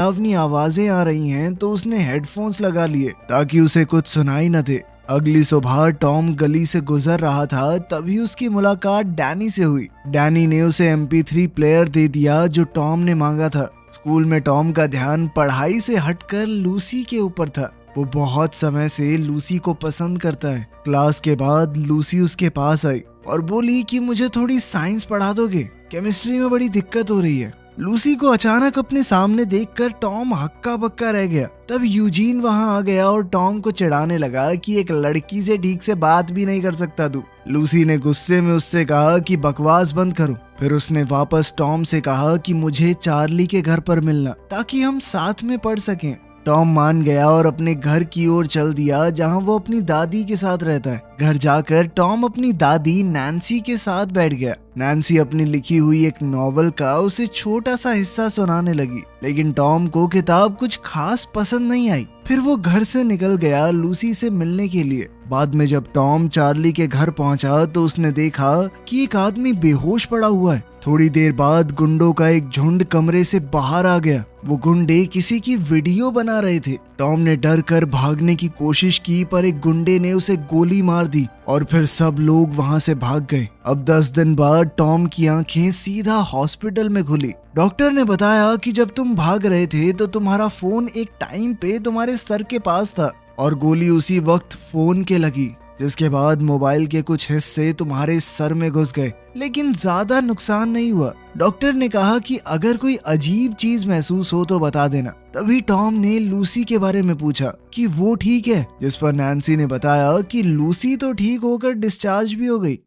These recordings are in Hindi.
डरावनी आवाजें आ रही हैं तो उसने हेडफोन्स लगा लिए ताकि उसे कुछ सुनाई न दे। अगली सुबह टॉम गली से गुजर रहा था, तभी उसकी मुलाकात डैनी से हुई। डैनी ने उसे MP3 प्लेयर दे दिया जो टॉम ने मांगा था। स्कूल में टॉम का ध्यान पढ़ाई से हटकर लूसी के ऊपर था। वो बहुत समय से लूसी को पसंद करता है। क्लास के बाद लूसी उसके पास आई और बोली कि मुझे थोड़ी साइंस पढ़ा दोगे, केमिस्ट्री में बड़ी दिक्कत हो रही है। लूसी को अचानक अपने सामने देखकर टॉम हक्का बक्का रह गया। तब यूजीन वहां आ गया और टॉम को चिढ़ाने लगा कि एक लड़की से ठीक से बात भी नहीं कर सकता तू। लूसी ने गुस्से में उससे कहा कि बकवास बंद करो। फिर उसने वापस टॉम से कहा कि मुझे चार्ली के घर पर मिलना ताकि हम साथ में पढ़ सकें। टॉम मान गया और अपने घर की ओर चल दिया जहां वो अपनी दादी के साथ रहता है। घर जाकर टॉम अपनी दादी नैन्सी के साथ बैठ गया। नैन्सी अपनी लिखी हुई एक नॉवल का उसे छोटा सा हिस्सा सुनाने लगी, लेकिन टॉम को किताब कुछ खास पसंद नहीं आई। फिर वो घर से निकल गया लूसी से मिलने के लिए। बाद में जब टॉम चार्ली के घर पहुंचा तो उसने देखा कि एक आदमी बेहोश पड़ा हुआ है। थोड़ी देर बाद गुंडों का एक झुंड कमरे से बाहर आ गया। वो गुंडे किसी की वीडियो बना रहे थे। टॉम ने डर कर भागने की कोशिश की पर एक गुंडे ने उसे गोली मार दी और फिर सब लोग वहां से भाग गए। अब 10 दिन बाद टॉम की आंखें सीधा हॉस्पिटल में खुली। डॉक्टर ने बताया कि जब तुम भाग रहे थे तो तुम्हारा फोन एक टाइम पे तुम्हारे सर के पास था और गोली उसी वक्त फोन के लगी, जिसके बाद मोबाइल के कुछ हिस्से तुम्हारे सर में घुस गए, लेकिन ज्यादा नुकसान नहीं हुआ। डॉक्टर ने कहा कि अगर कोई अजीब चीज महसूस हो तो बता देना। तभी टॉम ने लूसी के बारे में पूछा कि वो ठीक है, जिस पर नैन्सी ने बताया कि लूसी तो ठीक होकर डिस्चार्ज भी हो गई।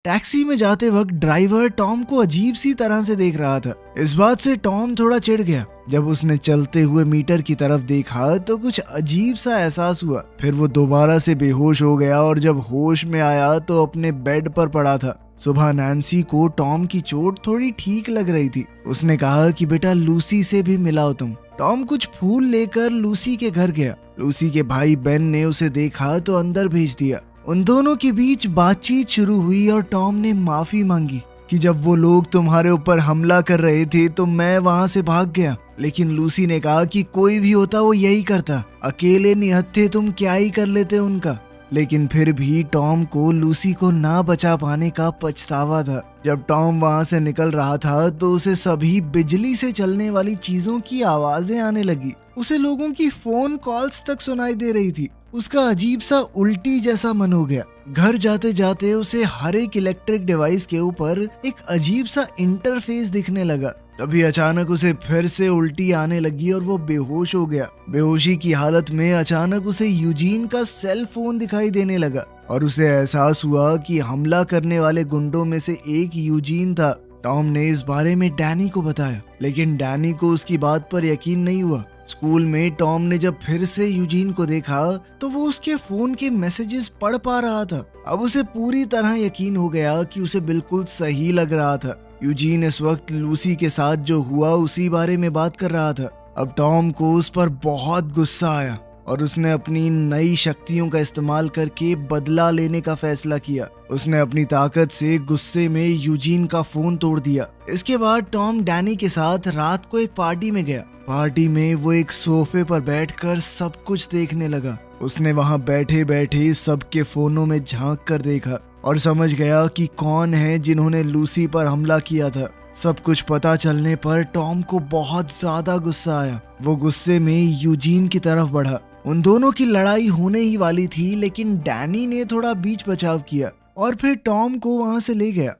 टैक्सी में जाते वक्त ड्राइवर टॉम को अजीब सी तरह से देख रहा था। इस बात से टॉम थोड़ा चिढ़ गया। जब उसने चलते हुए मीटर की तरफ देखा तो कुछ अजीब सा एहसास हुआ। फिर वो दोबारा से बेहोश हो गया और जब होश में आया तो अपने बेड पर पड़ा था। सुबह नैन्सी को टॉम की चोट थोड़ी ठीक लग रही थी। उसने कहा कि बेटा लूसी से भी मिलाओ तुम। टॉम कुछ फूल लेकर लूसी के घर गया। लूसी के भाई बेन ने उसे देखा तो अंदर भेज दिया। उन दोनों के बीच बातचीत शुरू हुई और टॉम ने माफी मांगी कि जब वो लोग तुम्हारे ऊपर हमला कर रहे थे तो मैं वहां से भाग गया, लेकिन लूसी ने कहा कि कोई भी होता वो यही करता, अकेले निहत्थे तुम क्या ही कर लेते उनका। लेकिन फिर भी टॉम को लूसी को ना बचा पाने का पछतावा था। जब टॉम वहां से निकल रहा था तो उसे सभी बिजली से चलने वाली चीजों की आवाजें आने लगी। उसे लोगों की फोन कॉल्स तक सुनाई दे रही थी। उसका अजीब सा उल्टी जैसा मन हो गया। घर जाते जाते उसे हर एक इलेक्ट्रिक डिवाइस के ऊपर एक अजीब सा इंटरफेस दिखने लगा। तभी अचानक उसे फिर से उल्टी आने लगी और वो बेहोश हो गया। बेहोशी की हालत में अचानक उसे यूजीन का सेल फोन दिखाई देने लगा और उसे एहसास हुआ कि हमला करने वाले गुंडों में से एक यूजीन था। टॉम ने इस बारे में डैनी को बताया, लेकिन डैनी को उसकी बात पर यकीन नहीं हुआ। स्कूल में टॉम ने जब फिर से यूजीन को देखा तो वो उसके फोन के मैसेजेस पढ़ पा रहा था। अब उसे पूरी तरह यकीन हो गया कि उसे बिल्कुल सही लग रहा था। यूजीन इस वक्त लूसी के साथ जो हुआ उसी बारे में बात कर रहा था। अब टॉम को उस पर बहुत गुस्सा आया और उसने अपनी नई शक्तियों का इस्तेमाल करके बदला लेने का फैसला किया। उसने अपनी ताकत से गुस्से में यूजीन का फोन तोड़ दिया। इसके बाद टॉम डैनी के साथ रात को एक पार्टी में गया। पार्टी में वो एक सोफे पर बैठकर सब कुछ देखने लगा। उसने वहां बैठे बैठे सबके फोनों में झांक कर देखा और समझ गया कि कौन है जिन्होंने लूसी पर हमला किया था। सब कुछ पता चलने पर टॉम को बहुत ज्यादा गुस्सा आया। वो गुस्से में यूजीन की तरफ बढ़ा। उन दोनों की लड़ाई होने ही वाली थी, लेकिन डैनी ने थोड़ा बीच बचाव किया और फिर टॉम को वहां से ले गया।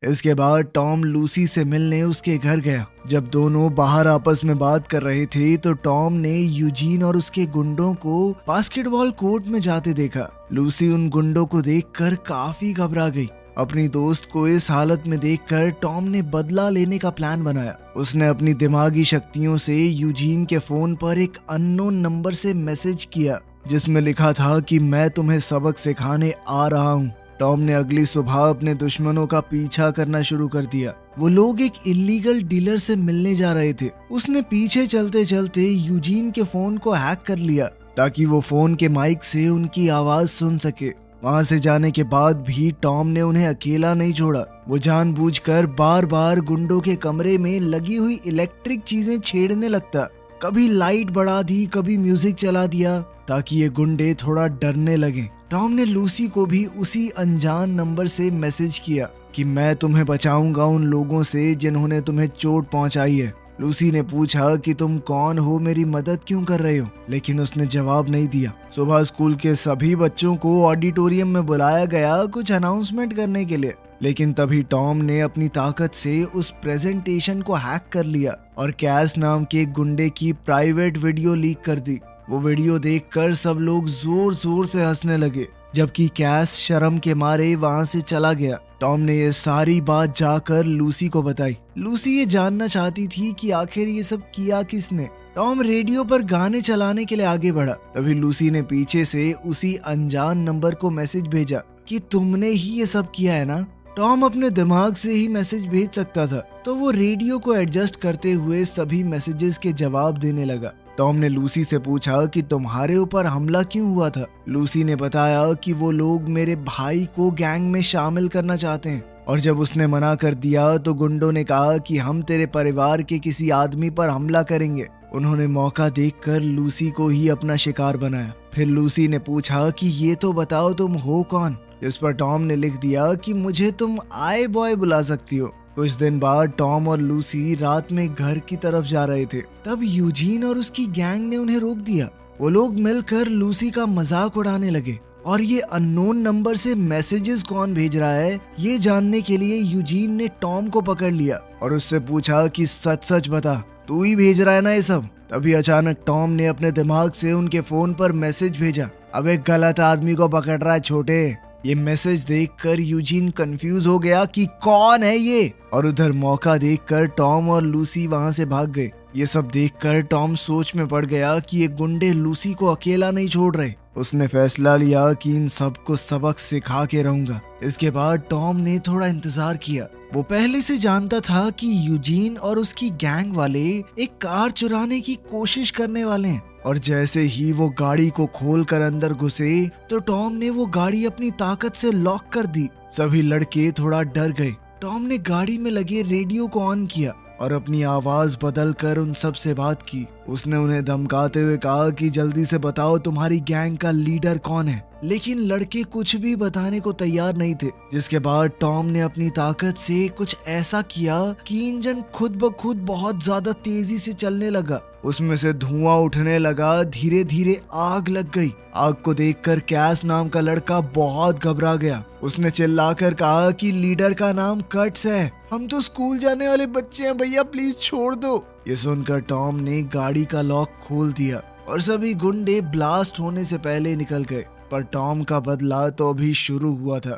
इसके बाद टॉम लूसी से मिलने उसके घर गया। जब दोनों बाहर आपस में बात कर रहे थे तो टॉम ने यूजीन और उसके गुंडों को बास्केटबॉल कोर्ट में जाते देखा। लूसी उन गुंडों को देखकर काफी घबरा गई। अपनी दोस्त को इस हालत में देखकर टॉम ने बदला लेने का प्लान बनाया। उसने अपनी दिमागी शक्तियों से यूजीन के फोन पर एक अननोन नंबर से मैसेज किया जिसमें लिखा था कि मैं तुम्हें सबक सिखाने आ रहा हूँ। टॉम ने अगली सुबह अपने दुश्मनों का पीछा करना शुरू कर दिया। वो लोग एक इलीगल डीलर से मिलने जा रहे थे। उसने पीछे चलते चलते यूजीन के फोन को हैक कर लिया ताकि वो फोन के माइक से उनकी आवाज सुन सके। वहां से जाने के बाद भी टॉम ने उन्हें अकेला नहीं छोड़ा। वो जानबूझकर बार बार गुंडों के कमरे में लगी हुई इलेक्ट्रिक चीजें छेड़ने लगता। कभी लाइट बढ़ा दी, कभी म्यूजिक चला दिया ताकि ये गुंडे थोड़ा डरने लगे। टॉम ने लूसी को भी उसी अनजान नंबर से मैसेज किया कि मैं तुम्हें बचाऊंगा उन लोगों से जिन्होंने तुम्हें चोट पहुंचाई है। लूसी ने पूछा कि तुम कौन हो, मेरी मदद क्यों कर रहे हो, लेकिन उसने जवाब नहीं दिया। सुबह स्कूल के सभी बच्चों को ऑडिटोरियम में बुलाया गया कुछ अनाउंसमेंट करने के लिए, लेकिन तभी टॉम ने अपनी ताकत से उस प्रेजेंटेशन को हैक कर लिया और कैस नाम के एक गुंडे की प्राइवेट वीडियो लीक कर दी। वो वीडियो देखकर सब लोग जोर जोर से हंसने लगे, जबकि कैस शर्म के मारे वहां से चला गया। टॉम ने ये सारी बात जाकर लूसी को बताई। लूसी ये जानना चाहती थी कि आखिर ये सब किया किसने। टॉम रेडियो पर गाने चलाने के लिए आगे बढ़ा, तभी लूसी ने पीछे से उसी अनजान नंबर को मैसेज भेजा कि तुमने ही ये सब किया है ना। टॉम अपने दिमाग से ही मैसेज भेज सकता था, तो वो रेडियो को एडजस्ट करते हुए सभी मैसेजेस के जवाब देने लगा। टॉम ने लूसी से पूछा कि तुम्हारे ऊपर हमला क्यों हुआ था। लूसी ने बताया कि वो लोग मेरे भाई को गैंग में शामिल करना चाहते हैं, और जब उसने मना कर दिया तो गुंडों ने कहा कि हम तेरे परिवार के किसी आदमी पर हमला करेंगे। उन्होंने मौका देखकर लूसी को ही अपना शिकार बनाया। फिर लूसी ने पूछा कि ये तो बताओ तुम हो कौन, जिस पर टॉम ने लिख दिया कि मुझे तुम आई बॉय बुला सकती हो। कुछ दिन बाद टॉम और लूसी रात में घर की तरफ जा रहे थे, तब यूजीन और उसकी गैंग ने उन्हें रोक दिया। वो लोग मिलकर लूसी का मजाक उड़ाने लगे और ये अननोन नंबर से मैसेजेस कौन भेज रहा है ये जानने के लिए यूजीन ने टॉम को पकड़ लिया और उससे पूछा कि सच सच बता, तू ही भेज रहा है ना ये सब। तभी अचानक टॉम ने अपने दिमाग से उनके फोन पर मैसेज भेजा, अब एक गलत आदमी को पकड़ रहा है छोटे। ये मैसेज देखकर यूजीन कंफ्यूज हो गया कि कौन है ये, और उधर मौका देखकर टॉम और लूसी वहां से भाग गए। ये सब देखकर टॉम सोच में पड़ गया कि ये गुंडे लूसी को अकेला नहीं छोड़ रहे। उसने फैसला लिया कि इन सबको सबक सिखा के रहूंगा। इसके बाद टॉम ने थोड़ा इंतजार किया। वो पहले से जानता था कि यूजीन और उसकी गैंग वाले एक कार चुराने की कोशिश करने वाले हैं, और जैसे ही वो गाड़ी को खोलकर अंदर घुसे तो टॉम ने वो गाड़ी अपनी ताकत से लॉक कर दी। सभी लड़के थोड़ा डर गए। टॉम ने गाड़ी में लगे रेडियो को ऑन किया और अपनी आवाज बदलकर उन सब से बात की। उसने उन्हें धमकाते हुए कहा कि जल्दी से बताओ तुम्हारी गैंग का लीडर कौन है, लेकिन लड़के कुछ भी बताने को तैयार नहीं थे। जिसके बाद टॉम ने अपनी ताकत से कुछ ऐसा किया कि इंजन खुद ब खुद बहुत ज्यादा तेजी से चलने लगा। उसमें से धुआं उठने लगा, धीरे धीरे आग लग गई। आग को देखकर कैस नाम का लड़का बहुत घबरा गया। उसने चिल्लाकर कहा कि लीडर का नाम कट्स है, हम तो स्कूल जाने वाले बच्चे हैं भैया, प्लीज छोड़ दो। ये सुनकर टॉम ने गाड़ी का लॉक खोल दिया और सभी गुंडे ब्लास्ट होने से पहले निकल गए। पर टॉम का बदला तो अभी शुरू हुआ था।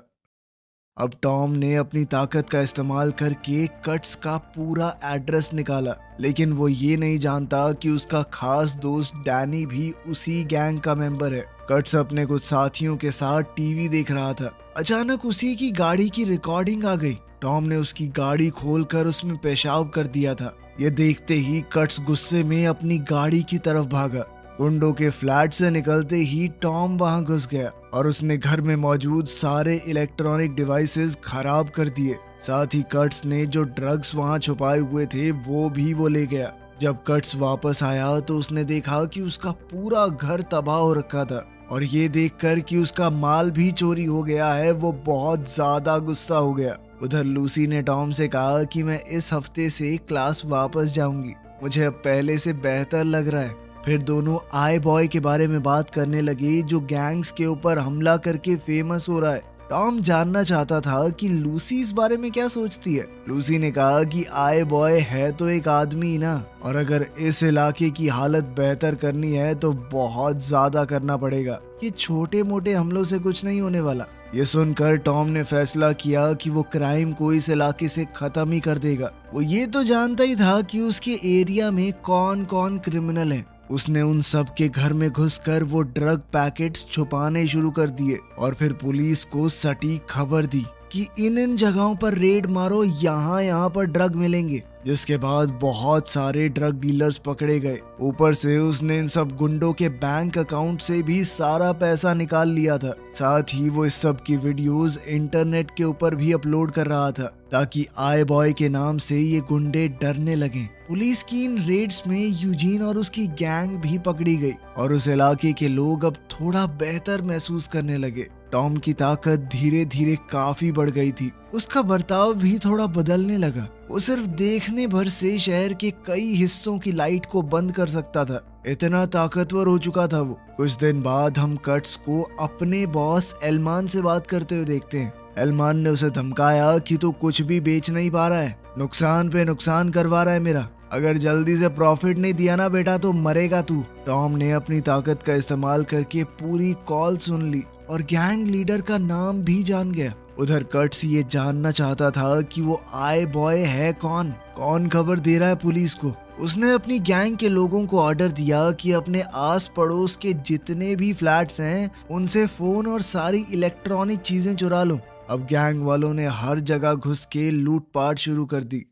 अब टॉम ने अपनी ताकत का इस्तेमाल करके कट्स का पूरा एड्रेस निकाला, लेकिन वो ये नहीं जानता कि उसका खास दोस्त डैनी भी उसी गैंग का मेंबर है। कट्स अपने कुछ साथियों के साथ टीवी देख रहा था। अचानक उसी की गाड़ी की रिकॉर्डिंग आ गई। टॉम ने उसकी गाड़ी खोलकर उसमें पेशाब कर दिया था। ये देखते ही कट्स गुस्से में अपनी गाड़ी की तरफ भागा। गुंडों के फ्लैट से निकलते ही टॉम वहां घुस गया और उसने घर में मौजूद सारे इलेक्ट्रॉनिक डिवाइसेस खराब कर दिए। साथ ही कट्स ने जो ड्रग्स वहां छुपाए हुए थे वो ले गया। जब कट्स वापस आया तो उसने देखा कि उसका पूरा घर तबाह हो रखा था, और ये देखकर कि उसका माल भी चोरी हो गया है वो बहुत ज्यादा गुस्सा हो गया। उधर लूसी ने टॉम से कहा कि मैं इस हफ्ते से क्लास वापस जाऊंगी, मुझे अब पहले से बेहतर लग रहा है। फिर दोनों आई बॉय के बारे में बात करने लगे जो गैंग्स के ऊपर हमला करके फेमस हो रहा है। टॉम जानना चाहता था कि लूसी इस बारे में क्या सोचती है। लूसी ने कहा कि आई बॉय है तो एक आदमी ना, और अगर इस इलाके की हालत बेहतर करनी है तो बहुत ज्यादा करना पड़ेगा, ये छोटे मोटे हमलों से कुछ नहीं होने वाला। ये सुनकर टॉम ने फैसला किया कि वो क्राइम को इस इलाके से खत्म ही कर देगा। वो ये तो जानता ही था कि उसके एरिया में कौन कौन क्रिमिनल है। उसने उन सब के घर में घुसकर वो ड्रग पैकेट्स छुपाने शुरू कर दिए और फिर पुलिस को सटीक खबर दी कि इन जगहों पर रेड मारो, यहाँ पर ड्रग मिलेंगे। जिसके बाद बहुत सारे ड्रग डीलर्स पकड़े गए। ऊपर से उसने इन सब गुंडों के बैंक अकाउंट से भी सारा पैसा निकाल लिया था। साथ ही वो इस सब की वीडियोस इंटरनेट के ऊपर भी अपलोड कर रहा था ताकि आय बॉय के नाम से ये गुंडे डरने लगे। पुलिस की इन रेड्स में यूजीन और उसकी गैंग भी पकड़ी गई और उस इलाके के लोग अब थोड़ा बेहतर महसूस करने लगे। टॉम की ताकत धीरे धीरे काफी बढ़ गई थी। उसका बर्ताव भी थोड़ा बदलने लगा। वो सिर्फ देखने भर से शहर के कई हिस्सों की लाइट को बंद कर सकता था। इतना ताकतवर हो चुका था वो। कुछ दिन बाद हम कट्स को अपने बॉस एलमान से बात करते हुए देखते हैं। एलमान ने उसे धमकाया कि तू कुछ भी बेच नहीं पा रहा है, नुकसान पे नुकसान करवा रहा है मेरा। अगर जल्दी से प्रॉफिट नहीं दिया ना बेटा तो मरेगा तू। टॉम ने अपनी ताकत का इस्तेमाल करके पूरी कॉल सुन ली और गैंग लीडर का नाम भी जान गया। उधर कट्स ये जानना चाहता था कि वो आय बॉय है कौन खबर दे रहा है पुलिस को। उसने अपनी गैंग के लोगों को ऑर्डर दिया कि अपने आस पड़ोस के जितने भी फ्लैट्स हैं उनसे फोन और सारी इलेक्ट्रॉनिक चीजें चुरा लो। अब गैंग वालों ने हर जगह घुस के लूटपाट शुरू कर दी।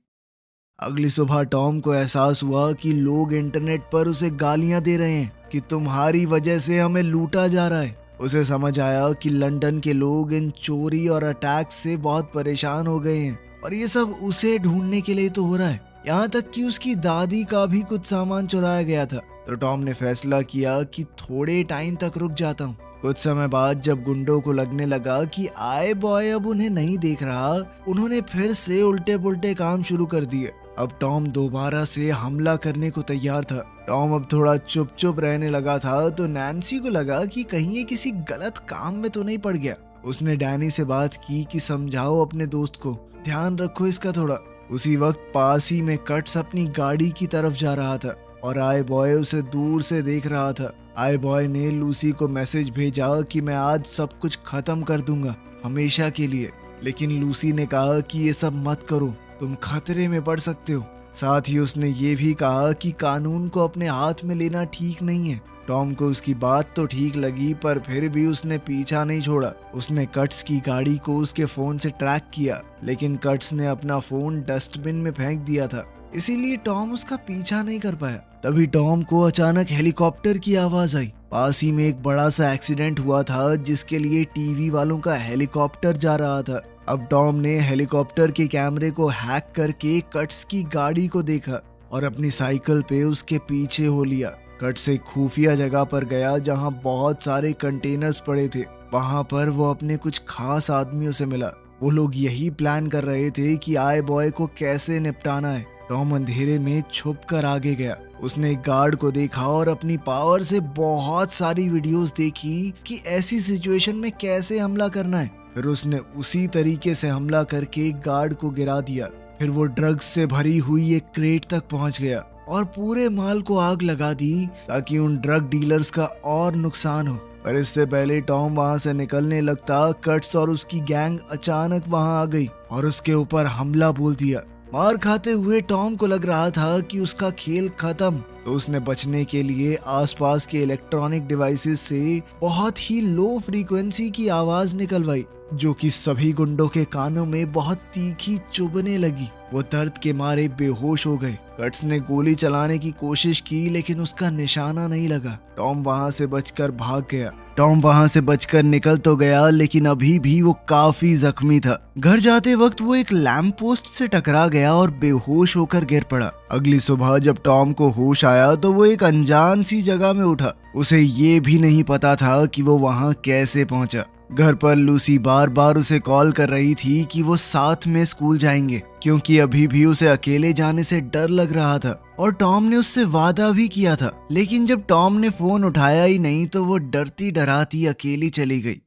अगली सुबह टॉम को एहसास हुआ कि लोग इंटरनेट पर उसे गालियां दे रहे हैं कि तुम्हारी वजह से हमें लूटा जा रहा है। उसे समझ आया कि लंदन के लोग इन चोरी और अटैक से बहुत परेशान हो गए हैं और ये सब उसे ढूंढने के लिए तो हो रहा है। यहाँ तक कि उसकी दादी का भी कुछ सामान चुराया गया था। तो टॉम ने फैसला किया कि थोड़े टाइम तक रुक जाता हूँ। कुछ समय बाद जब गुंडों को लगने लगा कि आय बॉय अब उन्हें नहीं देख रहा, उन्होंने फिर से उल्टे पुल्टे काम शुरू कर दिए। अब टॉम दोबारा से हमला करने को तैयार था। टॉम अब थोड़ा चुप चुप रहने लगा था तो नैन्सी को लगा कि कहीं ये किसी गलत काम में तो नहीं पड़ गया। उसने डैनी से बात की कि समझाओ अपने दोस्त को, ध्यान रखो इसका थोड़ा। उसी वक्त पास ही में कट्स अपनी गाड़ी की तरफ जा रहा था और आय बॉय उसे दूर से देख रहा था। आय बॉय ने लूसी को मैसेज भेजा कि मैं आज सब कुछ खत्म कर दूंगा हमेशा के लिए, लेकिन लूसी ने कहा कि ये सब मत करो, तुम खतरे में पड़ सकते हो। साथ ही उसने ये भी कहा कि कानून को अपने हाथ में लेना ठीक नहीं है। टॉम को उसकी बात तो ठीक लगी पर फिर भी उसने पीछा नहीं छोड़ा। उसने कट्स की गाड़ी को उसके फोन से ट्रैक किया, लेकिन कट्स ने अपना फोन डस्टबिन में फेंक दिया था, इसीलिए टॉम उसका पीछा नहीं कर पाया। तभी टॉम को अचानक हेलीकॉप्टर की आवाज आई। पास ही में एक बड़ा सा एक्सीडेंट हुआ था जिसके लिए टीवी वालों का हेलीकॉप्टर जा रहा था। अब टॉम ने हेलीकॉप्टर के कैमरे को हैक करके कट्स की गाड़ी को देखा और अपनी साइकिल पे उसके पीछे हो लिया। कट्स एक खुफिया जगह पर गया जहां बहुत सारे कंटेनर्स पड़े थे। वहां पर वो अपने कुछ खास आदमियों से मिला। वो लोग यही प्लान कर रहे थे कि आय बॉय को कैसे निपटाना है। टॉम अंधेरे में छुप कर आगे गया। उसने एक गार्ड को देखा और अपनी पावर से बहुत सारी वीडियोस देखी कि ऐसी सिचुएशन में कैसे हमला करना है। फिर उसने उसी तरीके से हमला करके एक गार्ड को गिरा दिया। फिर वो ड्रग्स से भरी हुई एक क्रेट तक पहुंच गया और पूरे माल को आग लगा दी ताकि उन ड्रग डीलर्स का और नुकसान हो। पर इससे पहले टॉम वहां से निकलने लगता, कट्स और उसकी गैंग अचानक वहां आ गई और उसके ऊपर हमला बोल दिया। मार खाते हुए टॉम को लग रहा था कि उसका खेल खत्म, तो उसने बचने के लिए आसपास के इलेक्ट्रॉनिक डिवाइसेस से बहुत ही लो फ्रीक्वेंसी की आवाज निकलवाई, जो कि सभी गुंडों के कानों में बहुत तीखी चुभने लगी। वो दर्द के मारे बेहोश हो गए। कट्स ने गोली चलाने की कोशिश की लेकिन उसका निशाना नहीं लगा। टॉम वहां से बचकर भाग गया। टॉम वहां से बचकर निकल तो गया लेकिन अभी भी वो काफी जख्मी था। घर जाते वक्त वो एक लैंप पोस्ट से टकरा गया और बेहोश होकर गिर पड़ा। अगली सुबह जब टॉम को होश आया तो वो एक अनजान सी जगह में उठा। उसे ये भी नहीं पता था कि वो वहां कैसे पहुंचा। घर पर लूसी बार बार उसे कॉल कर रही थी कि वो साथ में स्कूल जाएंगे, क्योंकि अभी भी उसे अकेले जाने से डर लग रहा था और टॉम ने उससे वादा भी किया था। लेकिन जब टॉम ने फोन उठाया ही नहीं तो वो डरती डराती अकेली चली गई।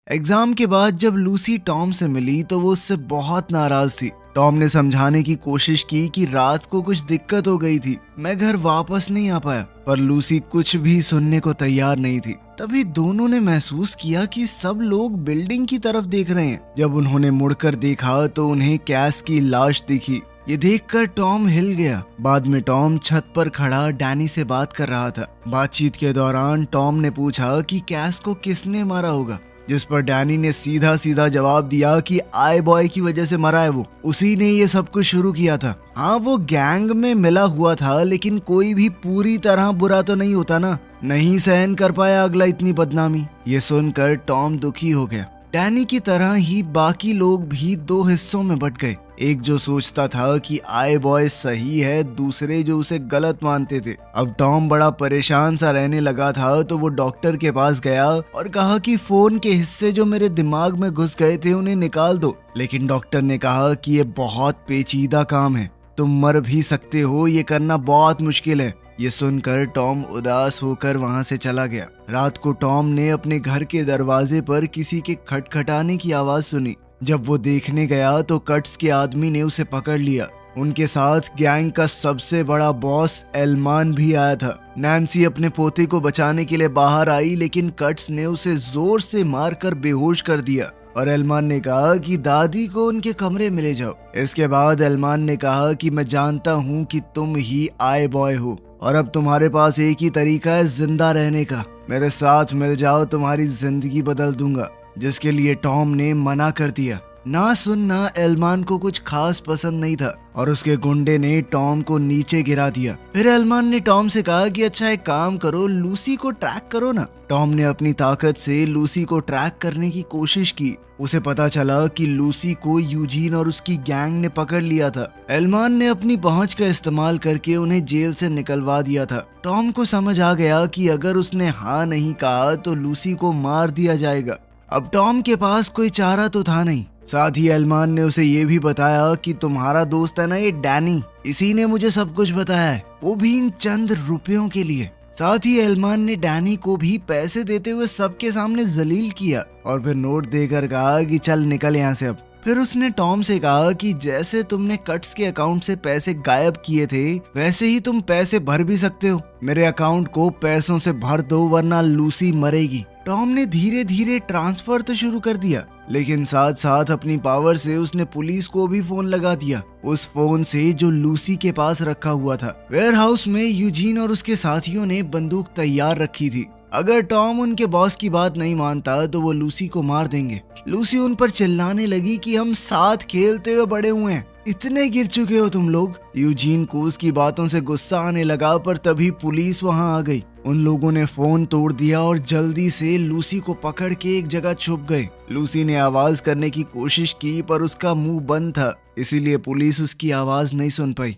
एग्जाम के बाद जब लूसी टॉम से मिली तो वो उससे बहुत नाराज थी। टॉम ने समझाने की कोशिश की कि रात को कुछ दिक्कत हो गई थी, मैं घर वापस नहीं आ पाया, पर लूसी कुछ भी सुनने को तैयार नहीं थी। तभी दोनों ने महसूस किया कि सब लोग बिल्डिंग की तरफ देख रहे हैं। जब उन्होंने मुड़कर देखा तो उन्हें कैस की लाश दिखी। ये देखकर टॉम हिल गया। बाद में टॉम छत पर खड़ा डैनी से बात कर रहा था। बातचीत के दौरान टॉम ने पूछा कि कैस को किसने मारा होगा, जिस पर डैनी ने सीधा सीधा जवाब दिया कि आय बॉय की वजह से मरा है वो, उसी ने ये सब कुछ शुरू किया था। हाँ, वो गैंग में मिला हुआ था लेकिन कोई भी पूरी तरह बुरा तो नहीं होता ना, नहीं सहन कर पाया अगला इतनी बदनामी। ये सुनकर टॉम दुखी हो गया। डैनी की तरह ही बाकी लोग भी दो हिस्सों में बट गए। एक जो सोचता था कि आई बॉय सही है, दूसरे जो उसे गलत मानते थे। अब टॉम बड़ा परेशान सा रहने लगा था तो वो डॉक्टर के पास गया और कहा कि फोन के हिस्से जो मेरे दिमाग में घुस गए थे उन्हें निकाल दो। लेकिन डॉक्टर ने कहा कि ये बहुत पेचीदा काम है, तुम मर भी सकते हो, ये करना बहुत मुश्किल है। ये सुनकर टॉम उदास होकर वहां से चला गया। रात को टॉम ने अपने घर के दरवाजे पर किसी के खटखटाने की आवाज सुनी। जब वो देखने गया तो कट्स के आदमी ने उसे पकड़ लिया। उनके साथ गैंग का सबसे बड़ा बॉस एलमान भी आया था। नैन्सी अपने पोते को बचाने के लिए बाहर आई, लेकिन कट्स ने उसे जोर से मारकर बेहोश कर दिया और एलमान ने कहा कि दादी को उनके कमरे में ले जाओ। इसके बाद एलमान ने कहा कि मैं जानता हूँ कि तुम ही आई बॉय हो और अब तुम्हारे पास एक ही तरीका है जिंदा रहने का, मेरे साथ मिल जाओ, तुम्हारी जिंदगी बदल दूंगा। जिसके लिए टॉम ने मना कर दिया। ना सुनना एलमान को कुछ खास पसंद नहीं था और उसके गुंडे ने टॉम को नीचे गिरा दिया। फिर एलमान ने टॉम से कहा कि अच्छा एक काम करो, लूसी को ट्रैक करो ना। टॉम ने अपनी ताकत से लूसी को ट्रैक करने की कोशिश की। उसे पता चला कि लूसी को यूजीन और उसकी गैंग ने पकड़ लिया था। एलमान ने अपनी पहुंच का इस्तेमाल करके उन्हें जेल से निकलवा दिया था। टॉम को समझ आ गया कि अगर उसने हाँ नहीं कहा तो लूसी को मार दिया जाएगा। अब टॉम के पास कोई चारा तो था नहीं। साथ ही एलमान ने उसे ये भी बताया कि तुम्हारा दोस्त है ना ये डैनी, इसी ने मुझे सब कुछ बताया है, वो भी इन चंद रुपयों के लिए। साथ ही एलमान ने डैनी को भी पैसे देते हुए सबके सामने जलील किया और फिर नोट देकर कहा कि चल निकल यहाँ से अब। फिर उसने टॉम से कहा कि जैसे तुमने कट्स के अकाउंट से पैसे गायब किए थे वैसे ही तुम पैसे भर भी सकते हो, मेरे अकाउंट को पैसों से भर दो वरना लूसी मरेगी। टॉम ने धीरे धीरे ट्रांसफर तो शुरू कर दिया, लेकिन साथ साथ अपनी पावर से उसने पुलिस को भी फोन लगा दिया, उस फोन से जो लूसी के पास रखा हुआ था। वेयरहाउस में यूजीन और उसके साथियों ने बंदूक तैयार रखी थी। अगर टॉम उनके बॉस की बात नहीं मानता तो वो लूसी को मार देंगे। लूसी उन पर चिल्लाने लगी कि हम साथ खेलते हुए बड़े हुए हैं, इतने गिर चुके हो तुम लोग। यूजीन को उसकी बातों से गुस्सा आने लगा, पर तभी पुलिस वहां आ गई। उन लोगों ने फोन तोड़ दिया और जल्दी से लूसी को पकड़ के एक जगह छुप गए। लूसी ने आवाज करने की कोशिश की पर उसका मुंह बंद था, इसीलिए पुलिस उसकी आवाज नहीं सुन पाई।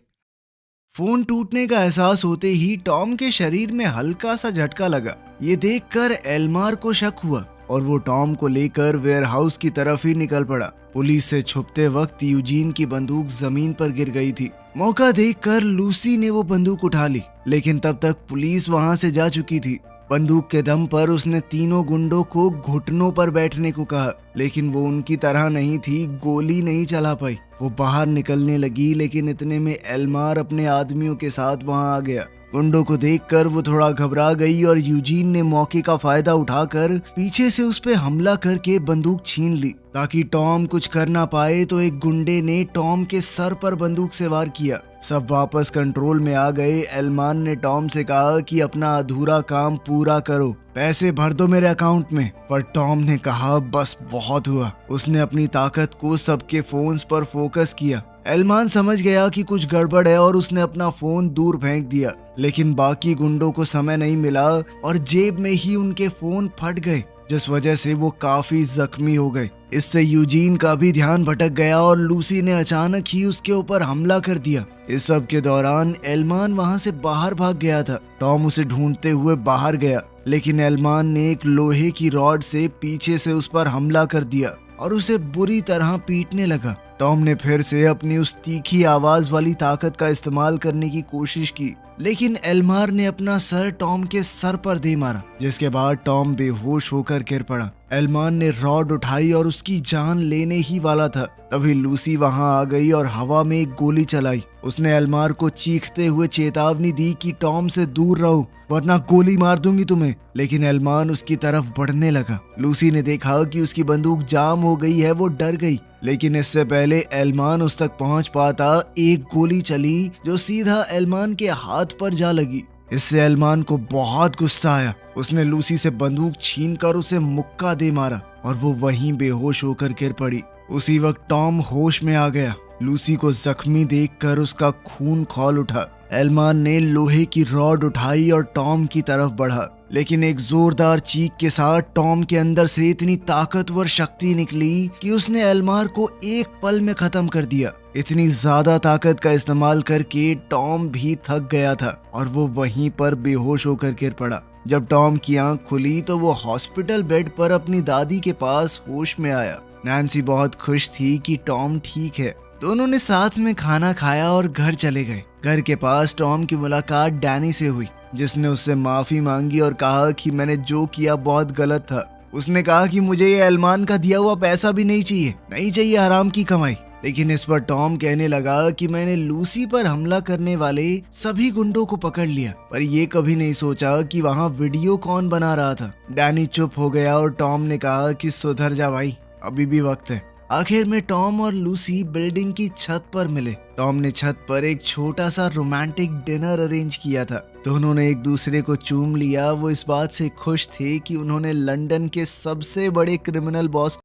फोन टूटने का एहसास होते ही टॉम के शरीर में हल्का सा झटका लगा। ये देखकर एल्मार को शक हुआ और वो टॉम को लेकर वेयरहाउस की तरफ ही निकल पड़ा। पुलिस से छुपते वक्त यूजीन की बंदूक जमीन पर गिर गई थी। मौका देखकर लूसी ने वो बंदूक उठा ली, लेकिन तब तक पुलिस वहां से जा चुकी थी। बंदूक के दम पर उसने तीनों गुंडों को घुटनों पर बैठने को कहा, लेकिन वो उनकी तरह नहीं थी, गोली नहीं चला पाई। वो बाहर निकलने लगी, लेकिन इतने में एल्मार अपने आदमियों के साथ वहां आ गया। गुंडों को देखकर वो थोड़ा घबरा गई और यूजीन ने मौके का फायदा उठाकर पीछे से उस पे हमला करके बंदूक छीन ली। ताकि टॉम कुछ कर ना पाए तो एक गुंडे ने टॉम के सर पर बंदूक से वार किया। सब वापस कंट्रोल में आ गए। एल्मान ने टॉम से कहा कि अपना अधूरा काम पूरा करो, पैसे भर दो मेरे अकाउंट में। पर टॉम ने कहा बस बहुत हुआ। उसने अपनी ताकत को सबके फोन्स पर फोकस किया। एल्मान समझ गया कि कुछ गड़बड़ है और उसने अपना फोन दूर फेंक दिया, लेकिन बाकी गुंडों को समय नहीं मिला और जेब में ही उनके फोन फट गए, जिस वजह से वो काफी जख्मी हो गए। इससे यूजीन का भी ध्यान भटक गया और लूसी ने अचानक ही उसके ऊपर हमला कर दिया। इस सब के दौरान एल्मान वहां से बाहर भाग गया था। टॉम उसे ढूंढते हुए बाहर गया, लेकिन एल्मान ने एक लोहे की रॉड से पीछे से उस पर हमला कर दिया और उसे बुरी तरह पीटने लगा। टॉम ने फिर से अपनी उस तीखी आवाज वाली ताकत का इस्तेमाल करने की कोशिश की, लेकिन एल्मार ने अपना सर टॉम के सर पर दे मारा, जिसके बाद टॉम बेहोश होकर गिर पड़ा। एल्मान ने रॉड उठाई और उसकी जान लेने ही वाला था, तभी लूसी वहां आ गई और हवा में एक गोली चलाई। उसने एल्मार को चीखते हुए चेतावनी दी कि टॉम से दूर रहो वरना गोली मार दूंगी तुम्हें, लेकिन एल्मान उसकी तरफ बढ़ने लगा। लूसी ने देखा कि उसकी बंदूक जाम हो गई है, वो डर गई, लेकिन इससे पहले एल्मान उस तक पहुंच पाता एक गोली चली जो सीधा एल्मान के हाथ पर जा लगी। इससे एल्मान को बहुत गुस्सा आया। उसने लूसी से बंदूक छीनकर उसे मुक्का दे मारा और वो वहीं बेहोश होकर गिर पड़ी। उसी वक्त टॉम होश में आ गया। लूसी को जख्मी देखकर उसका खून खौल उठा। एल्मार ने लोहे की रॉड उठाई और टॉम की तरफ बढ़ा, लेकिन एक जोरदार चीख के साथ टॉम के अंदर से इतनी ताकतवर शक्ति निकली कि उसने एल्मार को एक पल में खत्म कर दिया। इतनी ज्यादा ताकत का इस्तेमाल करके टॉम भी थक गया था और वो वहीं पर बेहोश होकर गिर पड़ा। जब टॉम की आंख खुली तो वो हॉस्पिटल बेड पर अपनी दादी के पास होश में आया। नैन्सी बहुत खुश थी कि टॉम ठीक है। दोनों ने साथ में खाना खाया और घर चले गए। घर के पास टॉम की मुलाकात डैनी से हुई, जिसने उससे माफी मांगी और कहा कि मैंने जो किया बहुत गलत था। उसने कहा कि मुझे ये एल्मान का दिया हुआ पैसा भी नहीं चाहिए हराम की कमाई। लेकिन इस पर टॉम कहने लगा कि मैंने लूसी पर हमला करने वाले सभी गुंडों को पकड़ लिया, पर ये कभी नहीं सोचा कि वहाँ वीडियो कौन बना रहा था। डैनी चुप हो गया और टॉम ने कहा कि सुधर जा भाई, अभी भी वक्त है। आखिर में टॉम और लूसी बिल्डिंग की छत पर मिले। टॉम ने छत पर एक छोटा सा रोमांटिक डिनर अरेंज किया था। दोनों ने एक दूसरे को चूम लिया। वो इस बात से खुश थे कि उन्होंने लंदन के सबसे बड़े क्रिमिनल बॉस